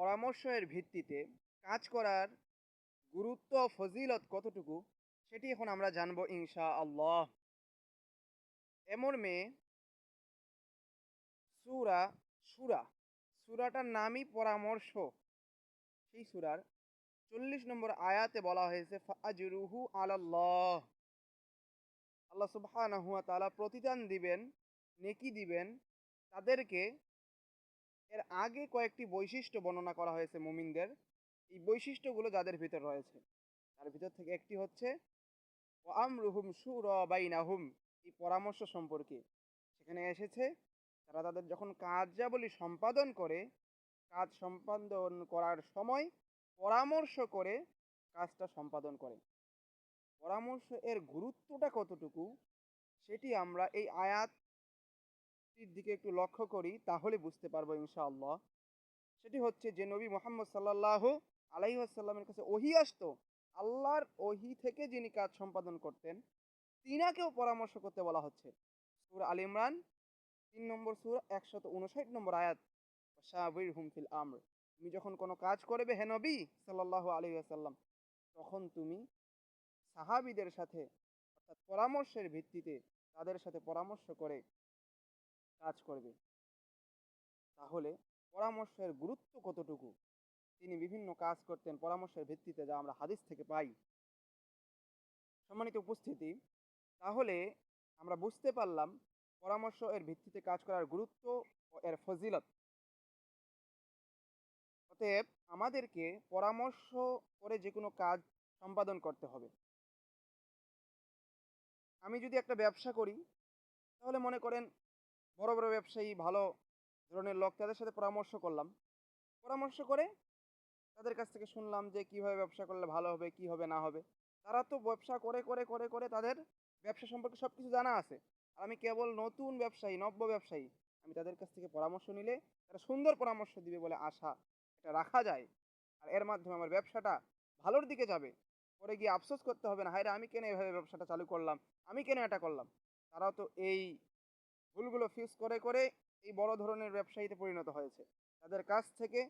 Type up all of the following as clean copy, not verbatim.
পরামর্শের ভিত্তিতে কাজ করার গুরুত্ব ও ফজিলত কতটুকু সেটি এখন আমরা জানবো ইনশাআল্লাহ। এ মর্মে সূরা সূরা সূরাটার নামই পরামর্শ। সেই সূরার ৪০ নম্বর আয়াতে বলা হয়েছে ফাআজরুহু আলাল্লাহ। আল্লাহ সুবহানাহু ওয়া তাআলা প্রতিদান দিবেন, নেকি দিবেন তাদেরকে। এর আগে কয়েকটি বৈশিষ্ট্য বর্ণনা করা হয়েছে মুমিনদের। এই বৈশিষ্ট্যগুলো যাদের ভিতর রয়েছে তার ভিতর থেকে একটি হচ্ছে ওয়া আমরুহুম শুরা বাইনাহুম, এই পরামর্শ সম্পর্কে। সেখানে এসেছে তারা তাদের যখন কার্যাবলী সম্পাদন করে, কাজ সম্পাদন করার সময় পরামর্শ করে কাজটা সম্পাদন করে। পরামর্শ এর গুরুত্বটা কতটুকু সেটি আমরা এই আয়াতটির দিকে একটু লক্ষ্য করি, তাহলে বুঝতে পারবো ইনশাআল্লাহ। সেটি হচ্ছে যে নবী মুহাম্মদ সাল্লাল্লাহু আলাইহি ওয়াসাল্লামের কাছে ওহী আসতো, আল্লাহর ওহী থেকে যিনি কাজ সম্পাদন করতেন তিনাকেও পরামর্শ করতে বলা হচ্ছে। সূরা আল ইমরান ৩ নম্বর সূরা ১৫৯ নম্বর আয়াত, ওয়াশাবিরহুম ফিল আমর। তুমি যখন কোনো কাজ করবে হে নবী সাল্লাল্লাহু আলাইহি ওয়াসাল্লাম, তখন তুমি সাহাবীদের সাথে অর্থাৎ পরামর্শের ভিত্তিতে তাদের সাথে পরামর্শ করে কাজ করবে। তাহলে পরামর্শের গুরুত্ব কতটুকু তিনি বিভিন্ন কাজ করতেন পরামর্শের ভিত্তিতে, যা আমরা হাদিস থেকে পাই। সম্মানিত উপস্থিতি, তাহলে আমরা বুঝতে পারলাম পরামর্শ এর ভিত্তিতে কাজ করার গুরুত্ব ও এর ফজিলত। অতএব আমাদেরকে পরামর্শ করে যে কোনো কাজ সম্পাদন করতে হবে। আমি যদি একটা ব্যবসা করি, তাহলে মনে করেন বড় বড় ব্যবসায়ী, ভালো ধরনের লোক, তাদের সাথে পরামর্শ করলাম। পরামর্শ করে তাদের কাছ থেকে শুনলাম যে কিভাবে ব্যবসা করলে ভালো হবে, কি হবে না হবে। তারা তো ব্যবসা করে তাদের ব্যবসা সম্পর্কে সবকিছু জানা আছে। আর আমি কেবল নতুন ব্যবসায়ী, নব্য ব্যবসায়ী। আমি তাদের কাছ থেকে পরামর্শ নিলে তারা সুন্দর পরামর্শ দিবে বলে আশা এটা রাখা যায়। আর এর মাধ্যমে আমার ব্যবসাটা ভালোর দিকে যাবে। পরে গিয়ে আফসোস করতে হবে না, হায়রে আমি কেন এভাবে ব্যবসাটা চালু করলাম, আমি কেন এটা করলাম। তারাও তো এই ভুলগুলো ফিক্স করে এই বড় ধরনের ব্যবসায়ীতে পরিণত হয়েছে। তাদের কাছ থেকে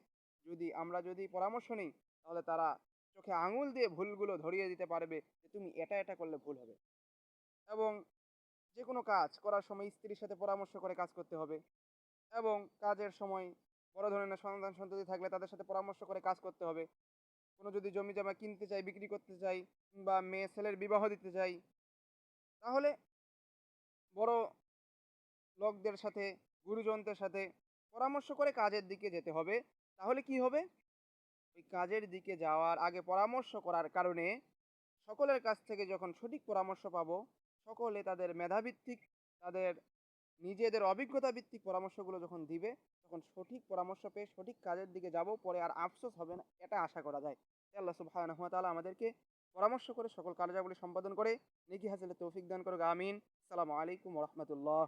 আমরা যদি পরামর্শ নিই, তাহলে তারা চোখে আঙুল দিয়ে ভুলগুলো ধরিয়ে দিতে পারবে যে তুমি এটা করলে ভুল হবে। এবং যে কোনো কাজ করার সময় স্ত্রীর সাথে পরামর্শ করে কাজ করতে হবে। এবং কাজের সময় বড় ধরনের সন্তান সন্ততি থাকলে তাদের সাথে পরামর্শ করে কাজ করতে হবে। কোনো যদি জমি জমা কিনতে চাই, বিক্রি করতে চাই, বা মেয়ে ছেলের বিবাহ দিতে চাই, তাহলে বড় লোকদের সাথে, গুরুজনদের সাথে পরামর্শ করে কাজের দিকে যেতে হবে। তাহলে কি হবে? ওই কাজের দিকে যাওয়ার আগে পরামর্শ করার কারণে সকলের কাছ থেকে যখন সঠিক পরামর্শ পাবো, সকলে তাদের মেধাভিত্তিক, তাদের নিজেদের অভিজ্ঞতা ভিত্তিক পরামর্শগুলো যখন দিবে, তখন সঠিক পরামর্শ পেয়ে সঠিক কাজের দিকে যাব, পরে আর আফসোস হবে না, এটা আশা করা যায়। তাই আল্লাহ সুবহানাহু ওয়া তাআলা আমাদেরকে পরামর্শ করে সকল কার্যাবলী সম্পাদন করে নেকি হাসিলের তৌফিক দান করুক। আমিন। আসসালামু আলাইকুম ওয়া রাহমাতুল্লাহ।